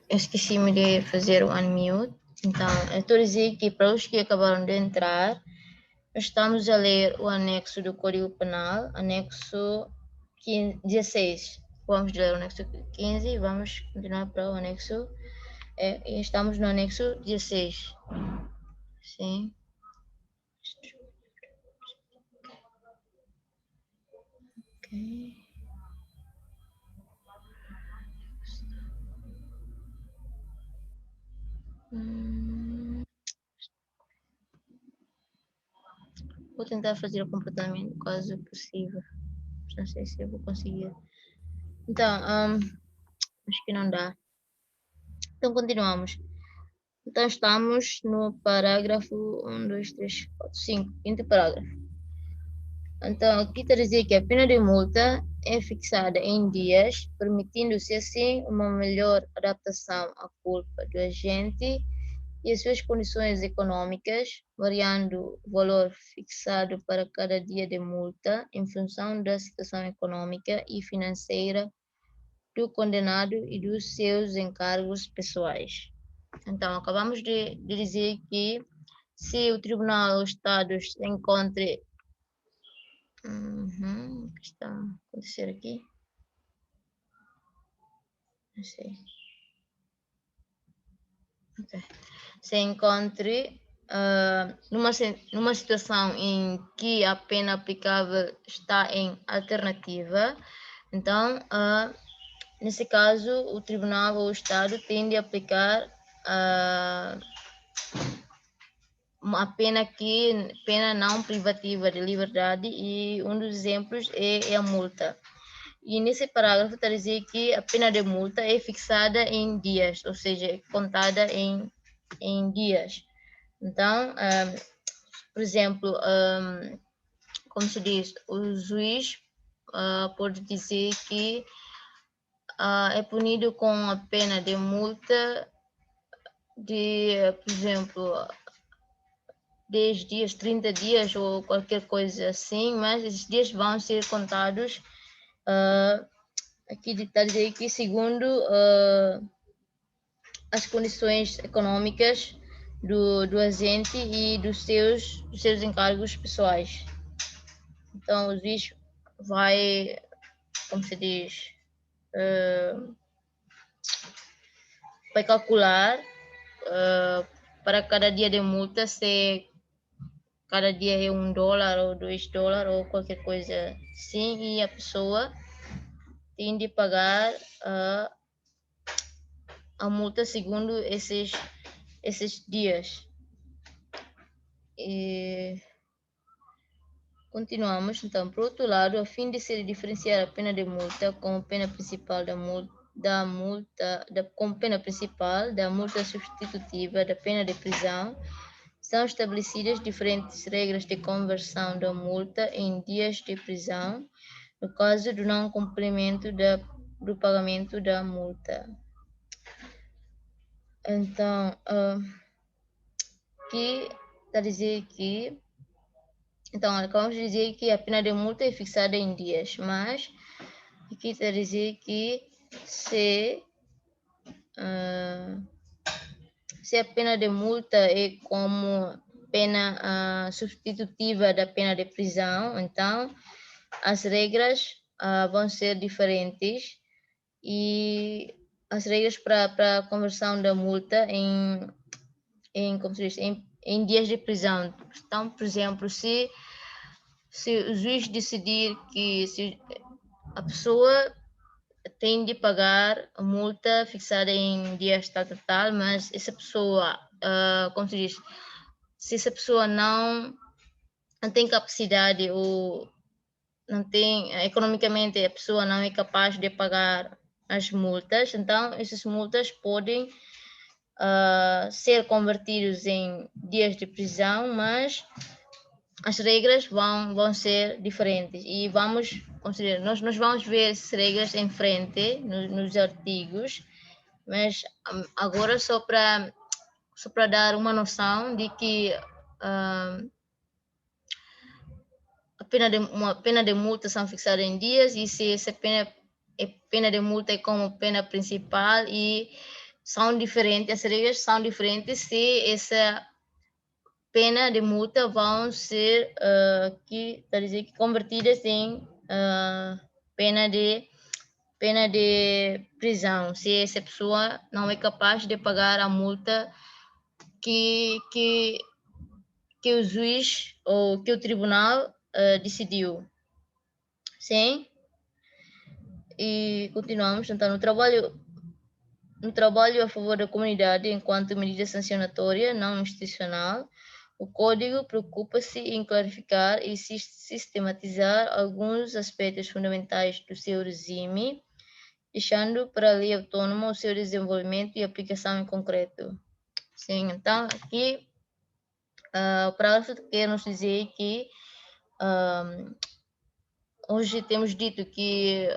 Eu esqueci-me de fazer o unmute. Então, eu estou a dizer que para os que acabaram de entrar, estamos a ler o anexo do Código Penal, anexo 16. Vamos ler o anexo 15, vamos continuar para o anexo. Estamos no anexo 16. Sim. Ok. Vou tentar fazer o comportamento quase possível. Não sei se eu vou conseguir. Então, acho que não dá. Então, continuamos. Então, estamos no parágrafo 1, 2, 3, 4, 5, quinto parágrafo. Então, aqui está a dizer que a pena de multa é fixada em dias, permitindo-se assim uma melhor adaptação à culpa do agente e às suas condições econômicas, variando o valor fixado para cada dia de multa em função da situação econômica e financeira do condenado e dos seus encargos pessoais. Então, acabamos de dizer que se o tribunal ou o Estado se encontre... o que está a acontecer aqui? Não sei. Okay. Se encontre numa situação em que a pena aplicável está em alternativa, então, nesse caso, o tribunal ou o Estado tende a aplicar uma pena não privativa de liberdade, e um dos exemplos é a multa. E nesse parágrafo está a dizer que a pena de multa é fixada em dias, ou seja, é contada em dias. Então, por exemplo, como se diz, o juiz pode dizer que é punido com a pena de multa de, por exemplo, 10 dias, 30 dias ou qualquer coisa assim, mas esses dias vão ser contados, aqui está a dizer que segundo as condições econômicas do agente e dos seus encargos pessoais. Então, o juiz vai, como se diz, vai calcular para cada dia de multa, se cada dia é $1 ou $2 ou qualquer coisa assim, e a pessoa tem de pagar a multa segundo esses dias. E continuamos, então, por outro lado, a fim de se diferenciar a pena de multa como pena principal como pena principal da multa substitutiva da pena de prisão, são estabelecidas diferentes regras de conversão da multa em dias de prisão, no caso do não cumprimento do pagamento da multa. Então, aqui está a dizer que, então, acabamos de dizer que a pena de multa é fixada em dias, mas aqui está a dizer que se a pena de multa é como pena substitutiva da pena de prisão, então as regras vão ser diferentes, e as regras para a conversão da multa como se diz, em dias de prisão. Então, por exemplo, se o juiz decidir que a pessoa tem de pagar a multa fixada em dias tal, mas essa pessoa, como se diz, se essa pessoa não tem capacidade ou não tem, economicamente a pessoa não é capaz de pagar as multas, então essas multas podem ser convertidos em dias de prisão, mas as regras vão ser diferentes e vamos considerar, nós vamos ver essas regras em frente nos artigos, mas agora só para dar uma noção de que uma pena de multa são fixadas em dias e se essa pena de multa é como pena principal e são diferentes, as regras são diferentes se essa pena de multa vão ser convertidas em pena de prisão, se essa pessoa não é capaz de pagar a multa que o juiz ou que o tribunal decidiu. Sim? E continuamos, então, no trabalho a favor da comunidade enquanto medida sancionatória não institucional, o Código preocupa-se em clarificar e sistematizar alguns aspectos fundamentais do seu regime, deixando para a lei autônoma o seu desenvolvimento e aplicação em concreto. Sim, então, aqui o parágrafo quer nos dizer que hoje temos dito que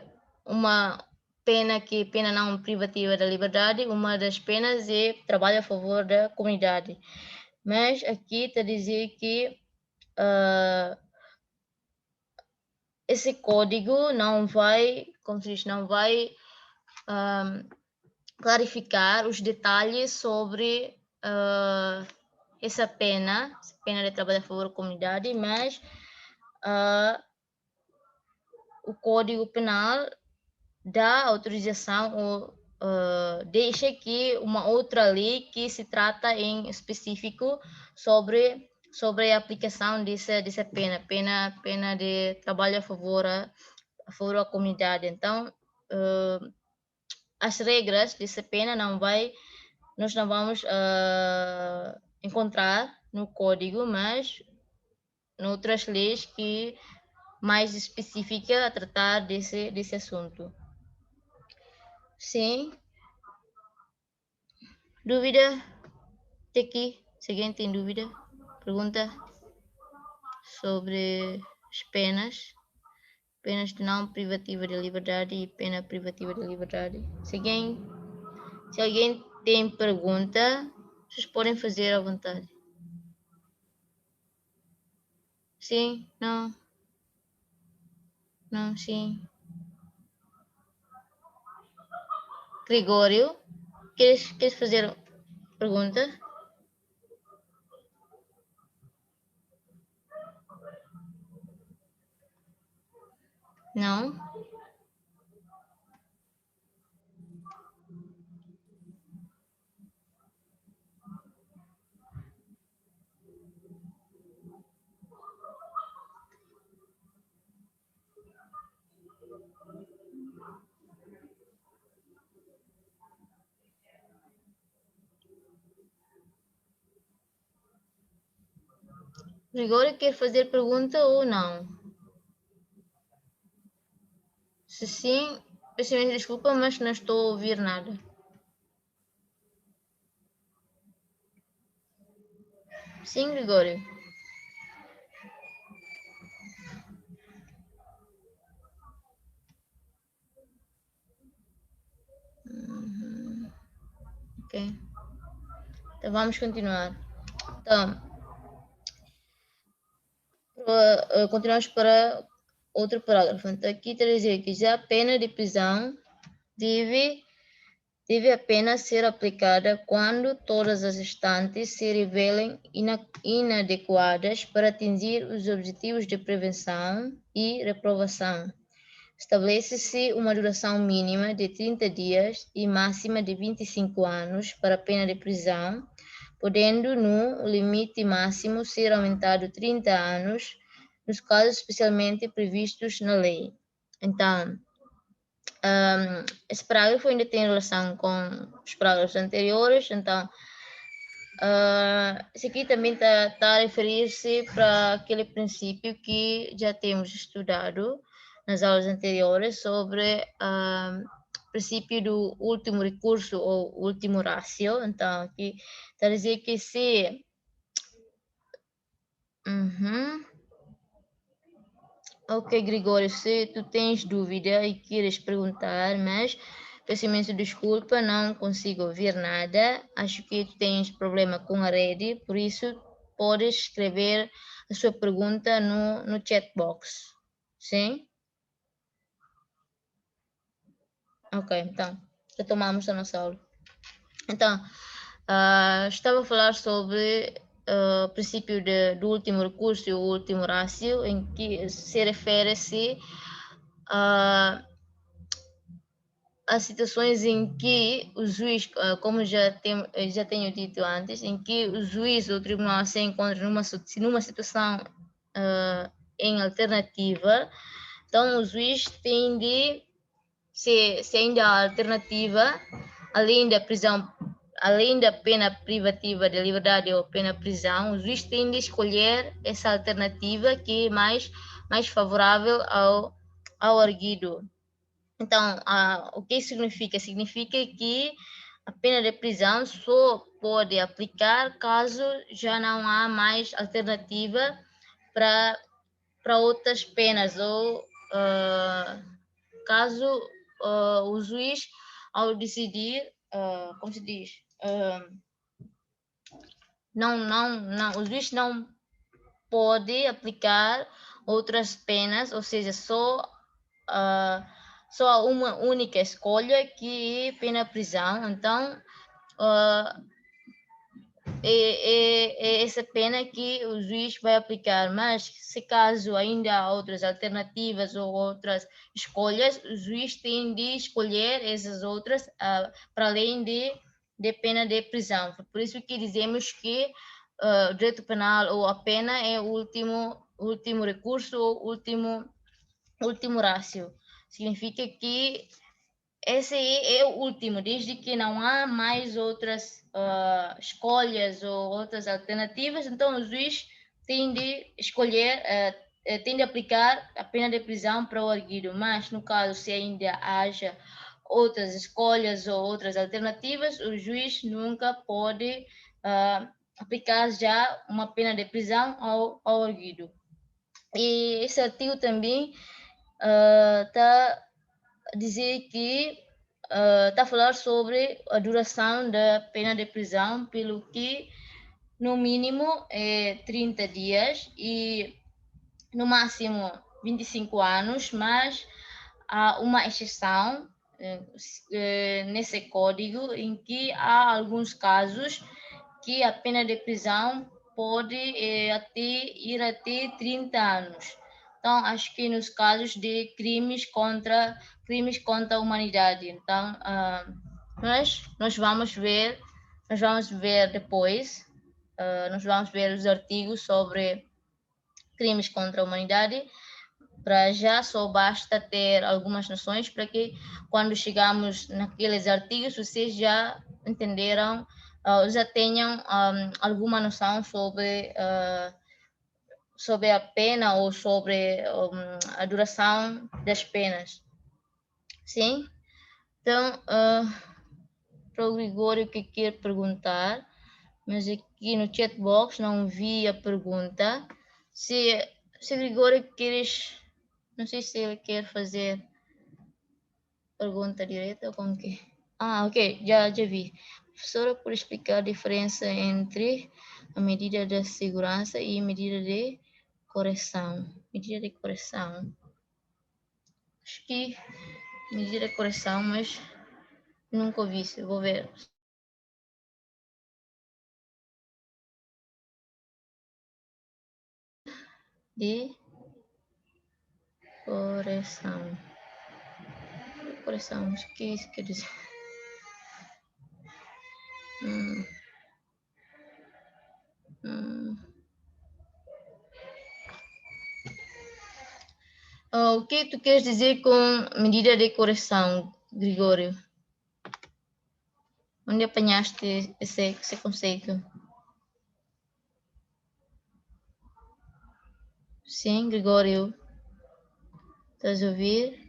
uma pena não privativa da liberdade, uma das penas é trabalho a favor da comunidade. Mas aqui está a dizer que esse código não vai, como se diz, não vai clarificar os detalhes sobre essa pena de trabalho a favor da comunidade, mas o Código Penal dá autorização ou deixa aqui uma outra lei que se trata em específico sobre a aplicação dessa pena de trabalho a favor da comunidade. Então, as regras dessa pena nós não vamos encontrar no código, mas em outras leis que mais específica a tratar desse assunto. Sim. Dúvida? Até aqui. Se alguém tem dúvida, pergunta sobre as penas. Penas de não privativa de liberdade e pena privativa de liberdade. Se alguém tem pergunta, vocês podem fazer à vontade. Sim? Não? Não? Sim? Gregório, queres fazer pergunta? Não? Gregório quer fazer pergunta ou não? Se sim, peço imensa desculpa, mas não estou a ouvir nada. Sim, Gregório. Ok. Então vamos continuar. Então, continuamos para outro parágrafo. Então, aqui está a dizer que já a pena de prisão deve apenas ser aplicada quando todas as instantes se revelem inadequadas para atingir os objetivos de prevenção e reprovação. Estabelece-se uma duração mínima de 30 dias e máxima de 25 anos para a pena de prisão, podendo no limite máximo ser aumentado 30 anos nos casos especialmente previstos na lei. Então, esse parágrafo ainda tem relação com os parágrafos anteriores, então Isso aqui também está a referir-se para aquele princípio que já temos estudado nas aulas anteriores sobre o princípio do último recurso ou último rácio. Então, aqui está a dizer que se... Ok, Gregório, se tu tens dúvida e queres perguntar, mas peço imensa desculpa, não consigo ouvir nada. Acho que tu tens problema com a rede, por isso podes escrever a sua pergunta no chat box. Sim? Ok, então, retomamos a nossa aula. Então, estava a falar sobre o princípio do último recurso e o último rácio, em que se refere-se a situações em que o juiz, como já tenho dito antes, em que o juiz ou o tribunal se encontra numa situação em alternativa, então o juiz tem de, se ainda há alternativa, além da prisão, além da pena privativa de liberdade ou pena prisão, o juiz tem de escolher essa alternativa que é mais favorável ao arguido. Então, o que significa? Significa que a pena de prisão só pode aplicar caso já não há mais alternativa para outras penas ou caso o juiz, ao decidir, como se diz, o juiz não pode aplicar outras penas, ou seja, só uma única escolha, que é pena prisão. Então, é essa pena que o juiz vai aplicar, mas se caso ainda há outras alternativas ou outras escolhas, o juiz tem de escolher essas outras para além de pena de prisão. Por isso que dizemos que o direito penal ou a pena é o último recurso ou último rácio. Significa que esse aí é o último, desde que não há mais outras escolhas ou outras alternativas, então o juiz tem de escolher, tem de aplicar a pena de prisão para o arguido. Mas no caso, se ainda haja outras escolhas ou outras alternativas, o juiz nunca pode aplicar já uma pena de prisão ao arguido. E esse artigo também está a dizer que está a falar sobre a duração da pena de prisão, pelo que no mínimo é 30 dias e no máximo 25 anos, mas há uma exceção nesse código, em que há alguns casos que a pena de prisão pode ir até 30 anos. Então, acho que nos casos de crimes contra a humanidade. Então, nós vamos ver depois, nós vamos ver os artigos sobre crimes contra a humanidade. Para já só basta ter algumas noções para que quando chegamos naqueles artigos vocês já entenderam, já tenham alguma noção sobre a pena ou sobre a duração das penas. Sim? Então, para o Gregório que quer perguntar, mas aqui no chat box não vi a pergunta. Se Gregório queres, não sei se ele quer fazer pergunta direta ou como que... ok, já vi. Professora, por explicar a diferença entre a medida de segurança e a medida de correção. Medida de correção. Acho que medida de correção, mas nunca ouvi isso. Vou ver. De correção. Correção, o que isso quer dizer? O que tu queres dizer com medida de correção, Gregório? Onde apanhaste esse conceito? Sim, Gregório. Estás a ouvir?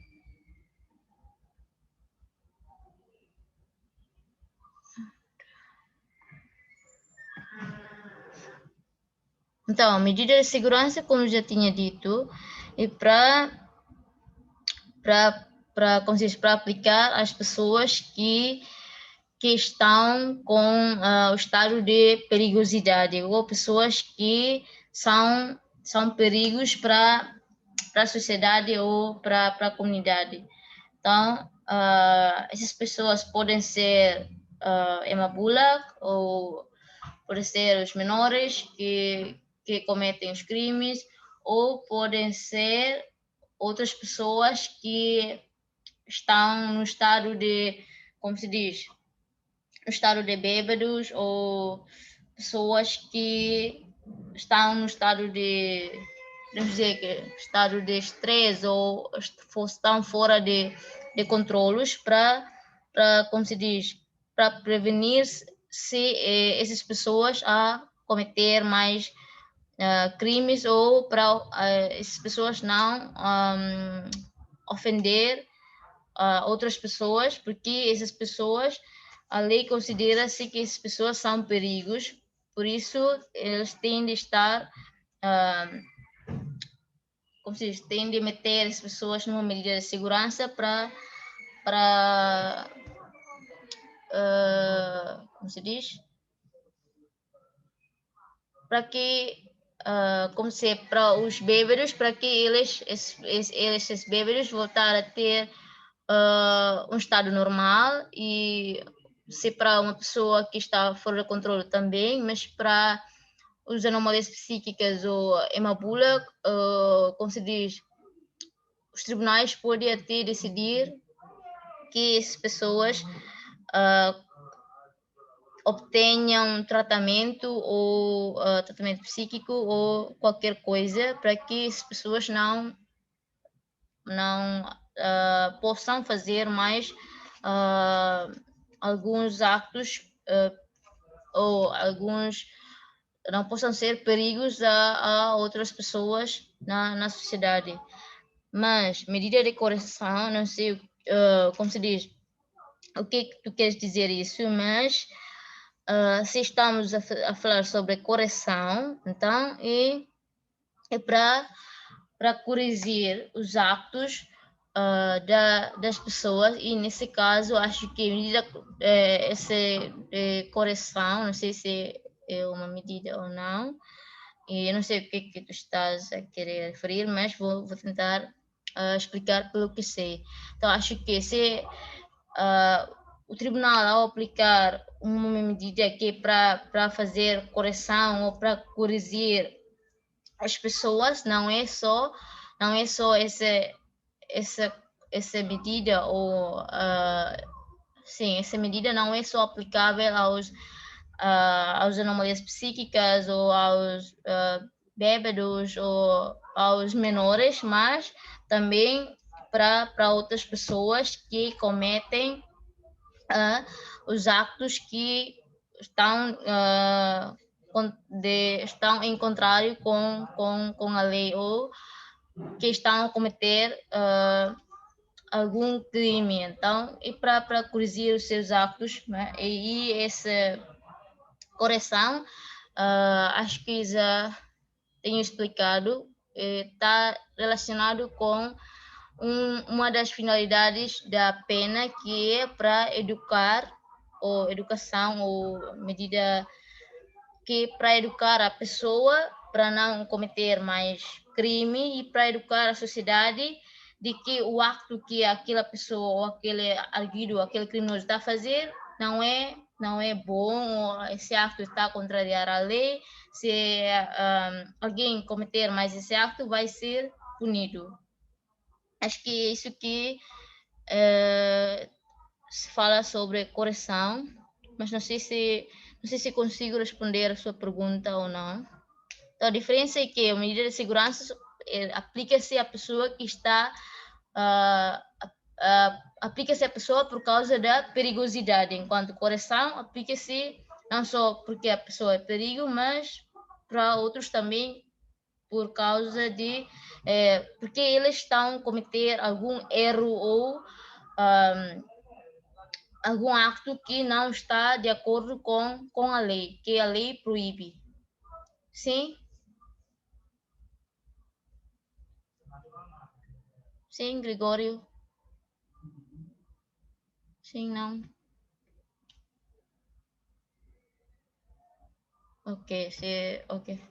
Então, a medida de segurança, como já tinha dito, é para aplicar às pessoas que estão com o estado de perigosidade ou pessoas que são perigos para a sociedade ou para a comunidade. Então, essas pessoas podem ser Emma Bullock ou podem ser os menores que cometem os crimes ou podem ser outras pessoas que estão no estado de, como se diz, no estado de bêbados ou pessoas que estão no estado de, vamos dizer que estado de estresse ou estão fora de controlos para, como se diz, para prevenir se essas pessoas a cometer mais crimes ou para essas pessoas não ofender outras pessoas, porque essas pessoas, a lei considera-se que essas pessoas são perigos, por isso eles têm de estar, como se diz, têm de meter as pessoas numa medida de segurança para como se diz, para que como se é para os bêbados, para que esses bêbados voltar a ter um estado normal e se para uma pessoa que está fora de controle também, mas para os anomalias psíquicas ou hemabula, como se diz, os tribunais podem até decidir que essas pessoas obtenham tratamento ou tratamento psíquico ou qualquer coisa para que as pessoas não possam fazer mais alguns actos ou alguns não possam ser perigos a outras pessoas na sociedade. Mas medida de correção, não sei como se diz, o que tu queres dizer isso, mas se estamos a falar sobre correção, então é para corrigir os atos das pessoas e nesse caso acho que medida essa correção, não sei se é uma medida ou não, e eu não sei o que tu estás a querer referir, mas vou tentar explicar pelo que sei. Então acho que se o tribunal ao aplicar uma medida que é para fazer correção ou para corrigir as pessoas, não é só essa medida ou sim, essa medida não é só aplicável aos anomalias psíquicas ou aos bêbados ou aos menores, mas também para outras pessoas que cometem os atos que estão estão em contrário com a lei ou que estão a cometer algum crime. Então, e para corrigir os seus atos, né? E essa correção, acho que já tenho explicado, está relacionado com uma das finalidades da pena, que é para educar, ou educação, ou medida que para educar a pessoa para não cometer mais crime e para educar a sociedade de que o acto que aquela pessoa ou aquele arguido, aquele criminoso está a fazer não é bom, ou esse acto está a contrariar a lei. Se alguém cometer mais esse acto, vai ser punido. Acho que é isso que se fala sobre correção, mas não sei se consigo responder a sua pergunta ou não. Então, a diferença é que a medida de segurança aplica-se à pessoa que está aplica-se à pessoa por causa da perigosidade, enquanto correção aplica-se não só porque a pessoa é perigo, mas para outros também por causa de porque eles estão a cometer algum erro ou algum acto que não está de acordo com a lei, que a lei proíbe. Sim? Sim, Gregório? Sim, não? Ok, ok.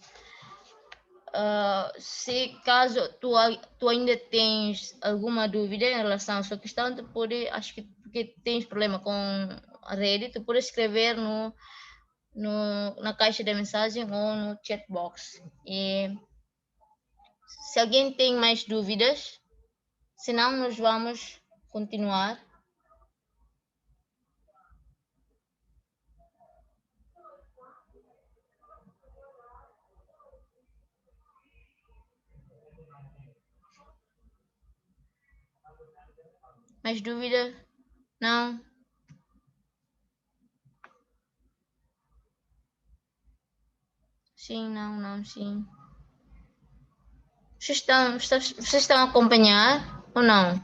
Se caso tu ainda tens alguma dúvida em relação à sua questão, tu pode, acho que porque tens problema com a rede, tu pode escrever na caixa de mensagem ou no chat box. E se alguém tem mais dúvidas, senão nós vamos continuar. Mais dúvida? Não? Sim, não, sim. Vocês estão a acompanhar ou não?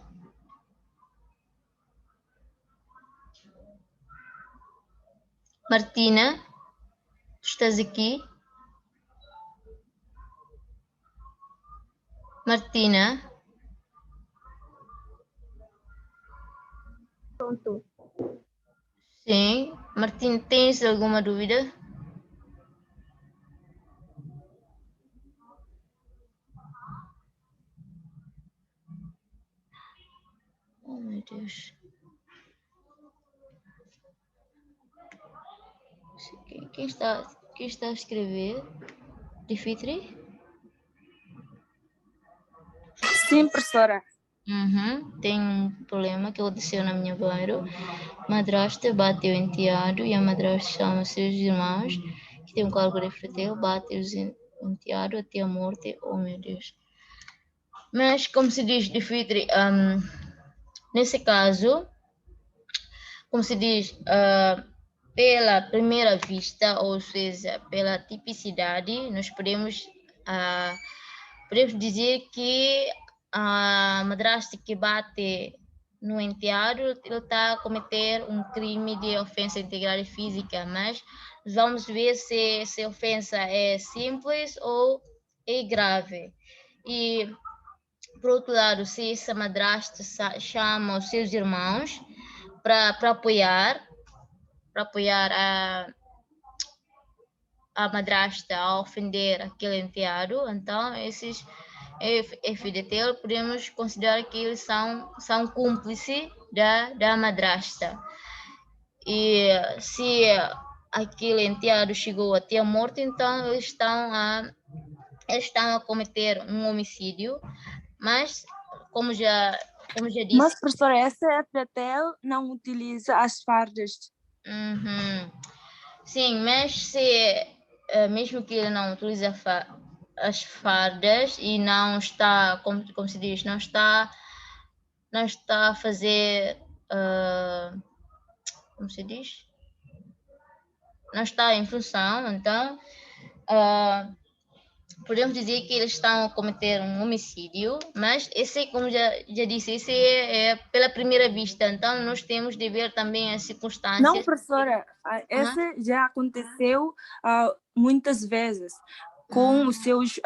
Martina, tu estás aqui? Martina? Pronto. Sim. Martina, tens alguma dúvida? Oh, meu Deus. Quem está a escrever? Difitri? Sim, professora. Tem um problema que aconteceu na minha bairro. Madrasta bateu o enteado e a madrasta chama seus irmãos, que tem um cargo de fratel, bate os enteados até a morte. Oh, meu Deus. Mas, como se diz, Difitri, nesse caso, como se diz, pela primeira vista, ou seja, pela tipicidade, nós podemos dizer que a madrasta que bate no enteado, ele está a cometer um crime de ofensa à integridade física, mas vamos ver se a ofensa é simples ou é grave. E, por outro lado, se essa madrasta chama os seus irmãos para apoiar a madrasta a ofender aquele enteado, então esses FDT podemos considerar que eles são cúmplices da madrasta. E se aquele enteado chegou até a morte, então eles estão a cometer um homicídio, mas como já disse... Mas, professora, essa FDTL não utiliza as fardas. Sim, mas se mesmo que ele não utilize as fardas e não está, como se diz, não está a fazer, como se diz? Não está em função, então podemos dizer que eles estão a cometer um homicídio, mas esse, como já disse, esse é pela primeira vista, então nós temos de ver também as circunstâncias. Não, professora, esse já aconteceu muitas vezes com os seus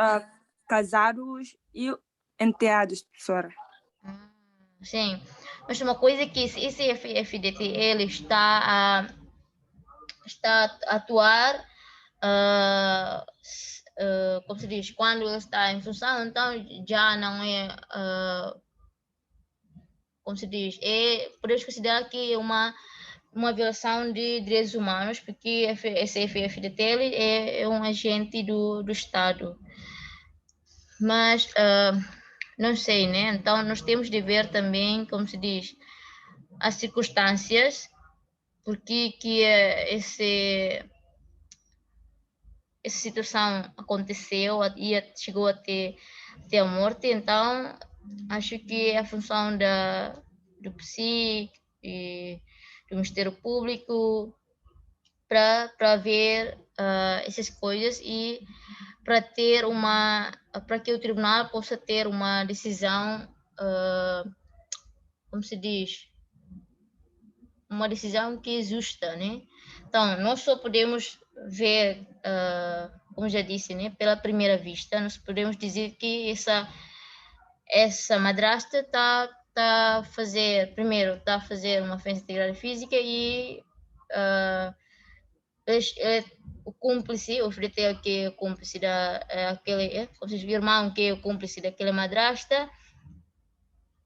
casados e enteados, professora. Sim, mas uma coisa é que esse FDT ele está a atuar, como se diz, quando ele está em função, então já não é, como se diz, podemos considerar que é uma violação de direitos humanos, porque esse FDT ele é um agente do Estado. Mas não sei, né? Então nós temos de ver também, como se diz, as circunstâncias, porque que essa situação aconteceu e chegou até a morte. Então acho que é a função do PSI e do Ministério Público para ver essas coisas e para que o tribunal possa ter uma decisão, como se diz, uma decisão que é justa, né? Então, nós só podemos ver, como já disse, né, pela primeira vista, nós podemos dizer que essa madrasta está a fazer uma ofensa de integridade física e o cúmplice, o FDT que é o cúmplice ou seja, o irmão que é o cúmplice daquela madrasta,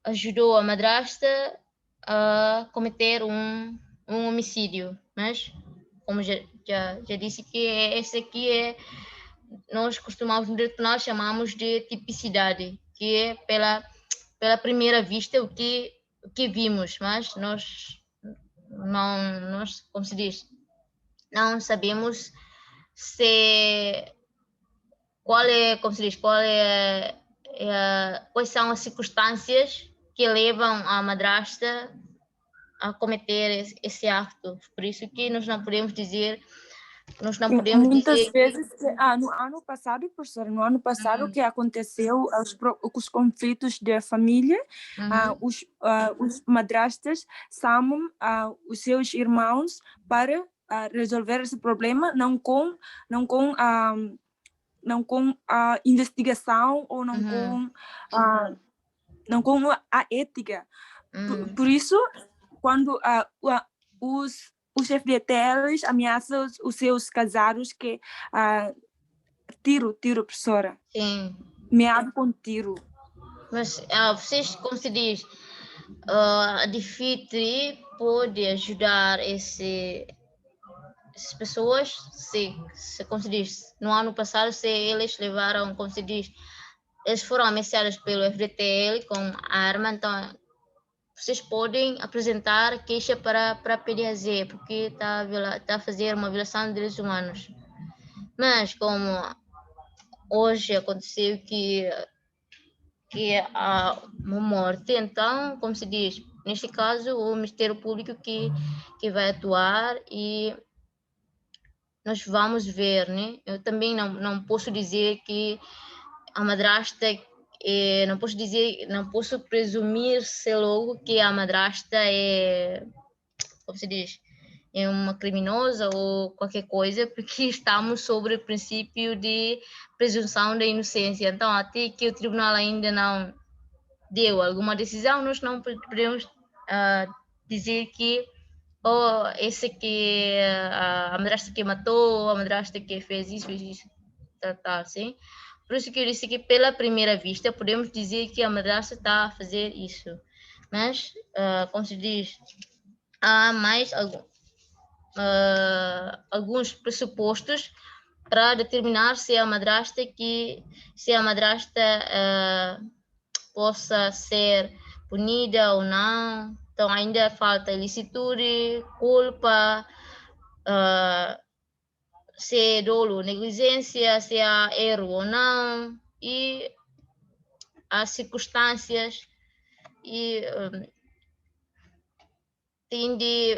ajudou a madrasta a cometer um homicídio, mas como já disse que esse aqui nós costumamos no direito penal chamamos de tipicidade, que é pela primeira vista o que vimos, mas nós como se diz, não sabemos como se diz, quais são as circunstâncias que levam a madrasta a cometer esse acto. Por isso que nós não podemos dizer muitas vezes no ano passado, professora, o que aconteceu os conflitos da família, os madrastas chamam os seus irmãos para resolver esse problema, não com a investigação ou não com a ética. Por isso, quando os FDTs ameaçam os seus casados que tiro, professora. Sim. Meado com tiro. Mas vocês, como se diz, a DFITRI pode ajudar essas pessoas, como se diz, no ano passado, se eles levaram, como se diz, eles foram ameaçados pelo FDTL com arma, então vocês podem apresentar queixa para a PDAZ, porque está a fazer uma violação de direitos humanos. Mas como hoje aconteceu que há uma morte, então, como se diz, neste caso, o Ministério Público que vai atuar e nós vamos ver, né? Eu também não posso dizer que a madrasta, não posso presumir-se logo que a madrasta como se diz, é uma criminosa ou qualquer coisa, porque estamos sobre o princípio de presunção da inocência. Então, até que o tribunal ainda não deu alguma decisão, nós não podemos dizer que esse aqui a madrasta que matou, a madrasta que fez isso, assim. Por isso que eu disse que pela primeira vista podemos dizer que a madrasta está a fazer isso. Mas, como se diz, há mais alguns pressupostos para determinar se a madrasta possa ser punida ou não. Então ainda falta ilicitude, culpa, se é dolo, negligência, se há erro ou não, e as circunstâncias, e tem de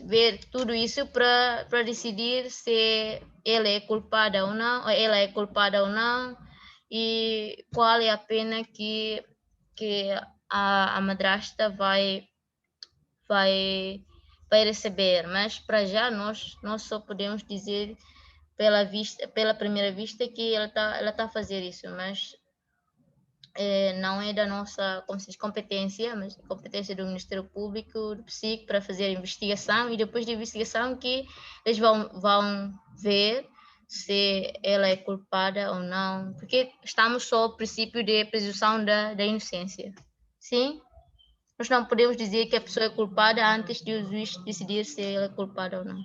ver tudo isso para decidir se ela é culpada ou não, e qual é a pena que a madrasta vai receber. Mas para já nós só podemos dizer pela primeira vista que ela tá a fazer isso, mas não é da nossa competência, mas competência do Ministério Público, do PSIC, para fazer a investigação, e depois da investigação que eles vão ver se ela é culpada ou não, porque estamos só ao princípio de presunção da inocência. Sim? Nós não podemos dizer que a pessoa é culpada antes de o juiz decidir se ela é culpada ou não.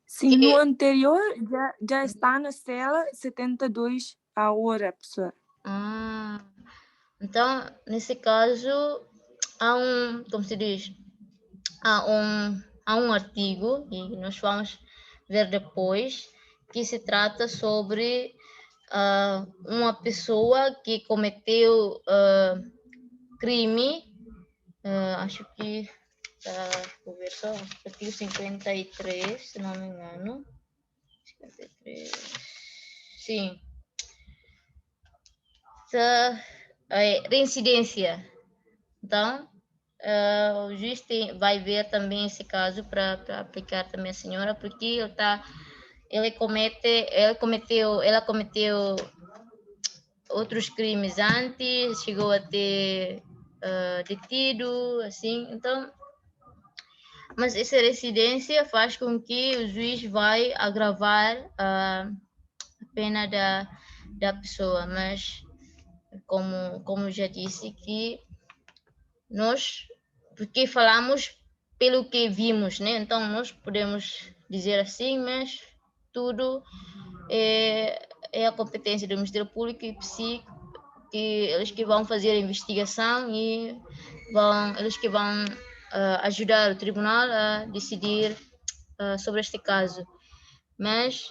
Sim, no anterior já está na cela 72 a hora, professor. Então, nesse caso, há como se diz, há um artigo, e nós vamos ver depois, que se trata sobre uma pessoa que cometeu crime, acho que, vou ver só, artigo 53, se não me engano, Sim. Reincidência. Então, o juiz vai ver também esse caso para aplicar também a senhora, porque ela cometeu outros crimes antes, chegou a ter detido, assim, então, mas essa residência faz com que o juiz vai agravar a pena da pessoa, mas como já disse, que nós, porque falamos pelo que vimos, né? Então nós podemos dizer assim, mas tudo é a competência do Ministério Público e psíquico, que eles que vão fazer a investigação e eles que vão ajudar o tribunal a decidir sobre este caso. Mas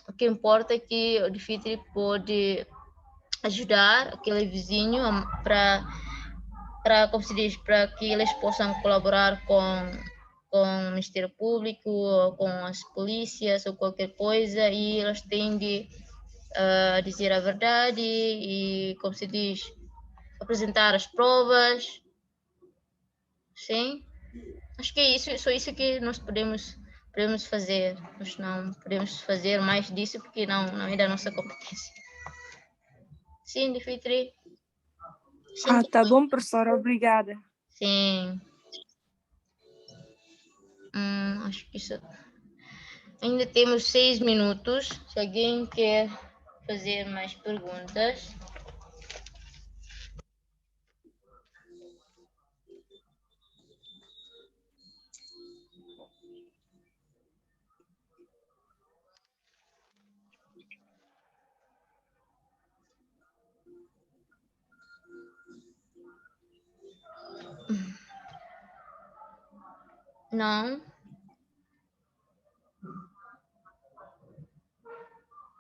o que importa é que o Difitri pode ajudar aquele vizinho como se diz, para que eles possam colaborar com o Ministério Público, ou com as polícias ou qualquer coisa, e eles têm de dizer a verdade e, como se diz, apresentar as provas. Sim, acho que é isso, só isso que nós podemos fazer. Nós não podemos fazer mais disso porque não é da nossa competência. Sim, Difitri. Tá bom, professora, obrigada. Sim. Acho que isso. Ainda temos 6 minutos. Se alguém quer fazer mais perguntas. Não?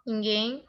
Ninguém?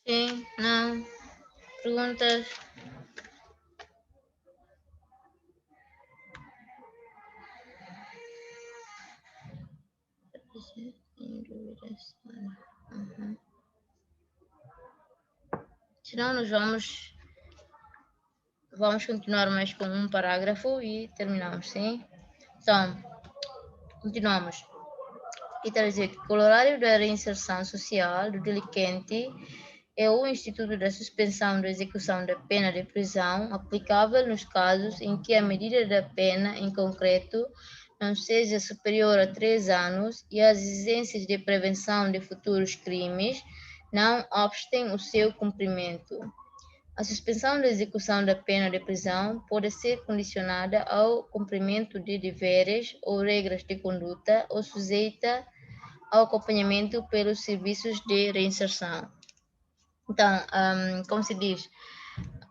Sim, não. Perguntas? Uhum. Senão nós vamos continuar mais com um parágrafo e terminamos, sim? Então, continuamos. E está a dizer que o horário da reinserção social do delinquente é o instituto da suspensão da execução da pena de prisão aplicável nos casos em que a medida da pena, em concreto, não seja superior a 3 anos e as exigências de prevenção de futuros crimes não obstem o seu cumprimento. A suspensão da execução da pena de prisão pode ser condicionada ao cumprimento de deveres ou regras de conduta ou sujeita ao acompanhamento pelos serviços de reinserção. Então, como se diz?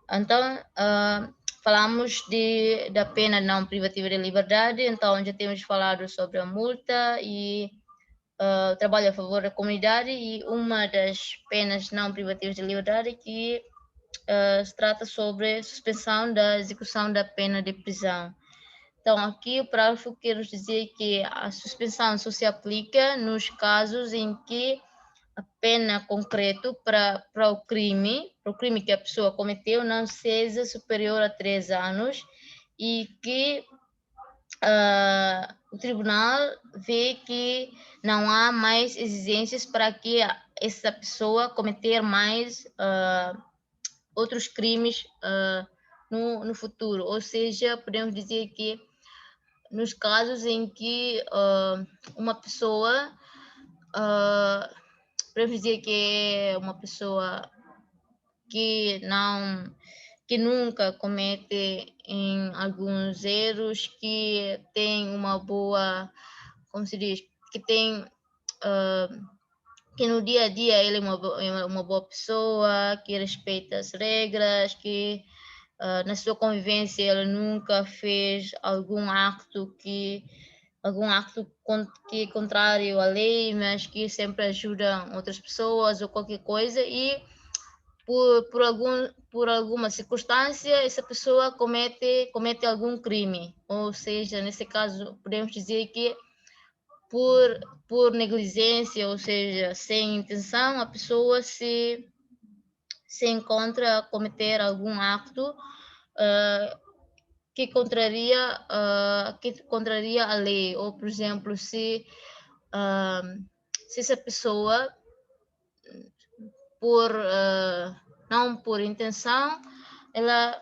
Então, falamos da pena não privativa de liberdade, então já temos falado sobre a multa e o trabalho a favor da comunidade, e uma das penas não privativas de liberdade que se trata sobre suspensão da execução da pena de prisão. Então, aqui o parágrafo quer dizer que a suspensão só se aplica nos casos em que a pena concreta para o crime que a pessoa cometeu não seja superior a 3 anos e que o tribunal vê que não há mais exigências para que essa pessoa cometer mais outros crimes no futuro. Ou seja, podemos dizer que nos casos em que uma pessoa, podemos dizer que é uma pessoa que nunca comete em alguns erros, que tem uma boa, como se diz, que tem que no dia a dia ele é uma boa pessoa, que respeita as regras, que na sua convivência ele nunca fez algum acto que é contrário à lei, mas que sempre ajuda outras pessoas ou qualquer coisa, e por alguma circunstância essa pessoa comete algum crime, ou seja, nesse caso podemos dizer que por negligência, ou seja, sem intenção, a pessoa se encontra a cometer algum acto que contraria a lei, ou por exemplo, se essa pessoa não por intenção, ela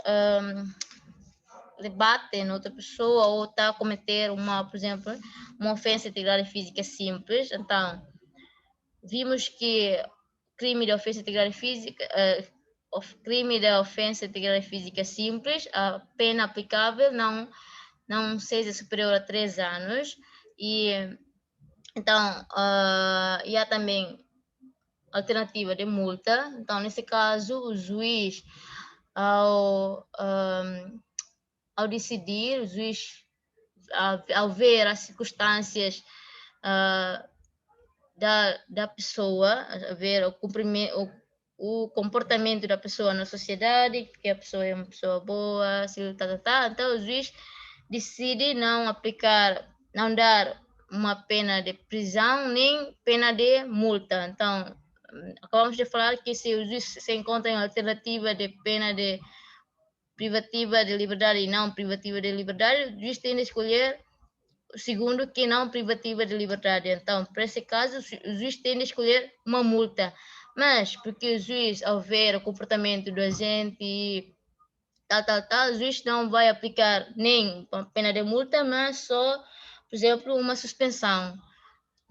debate noutra pessoa ou está a cometer por exemplo, uma ofensa à integridade física simples. Então, vimos que crime de ofensa à integridade física, crime de ofensa à integridade física simples, a pena aplicável não seja superior a 3 anos. E então, e há também alternativa de multa. Então, nesse caso, o juiz, ao decidir, o juiz, ao ver as circunstâncias da pessoa, a ver o comportamento da pessoa na sociedade, que a pessoa é uma pessoa boa, então o juiz decide não dar uma pena de prisão nem pena de multa. Então, acabamos de falar que se o juiz se encontra em alternativa de pena de privativa de liberdade e não privativa de liberdade, o juiz tem de escolher o segundo, que não privativa de liberdade. Então, para esse caso, o juiz tem de escolher uma multa. Mas, porque o juiz, ao ver o comportamento do agente e tal, o juiz não vai aplicar nem uma pena de multa, mas só, por exemplo, uma suspensão.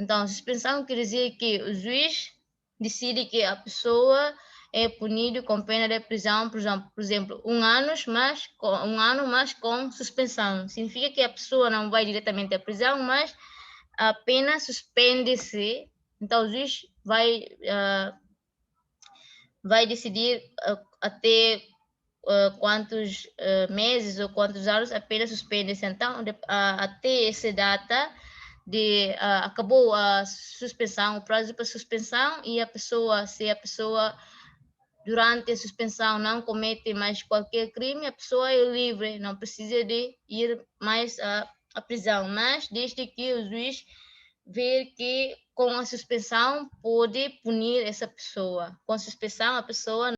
Então, suspensão quer dizer que o juiz decide que a pessoa é punida com pena de prisão, por exemplo, 1 ano, mas com suspensão. Significa que a pessoa não vai diretamente à prisão, mas a pena suspende-se. Então, o juiz vai decidir até quantos meses ou quantos anos a pena suspende-se. Então, até essa data acabou a suspensão, o prazo para suspensão, e se a pessoa durante a suspensão não comete mais qualquer crime, a pessoa é livre, não precisa de ir mais à prisão, mas desde que o juiz ver que com a suspensão pode punir essa pessoa. Com a suspensão, a pessoa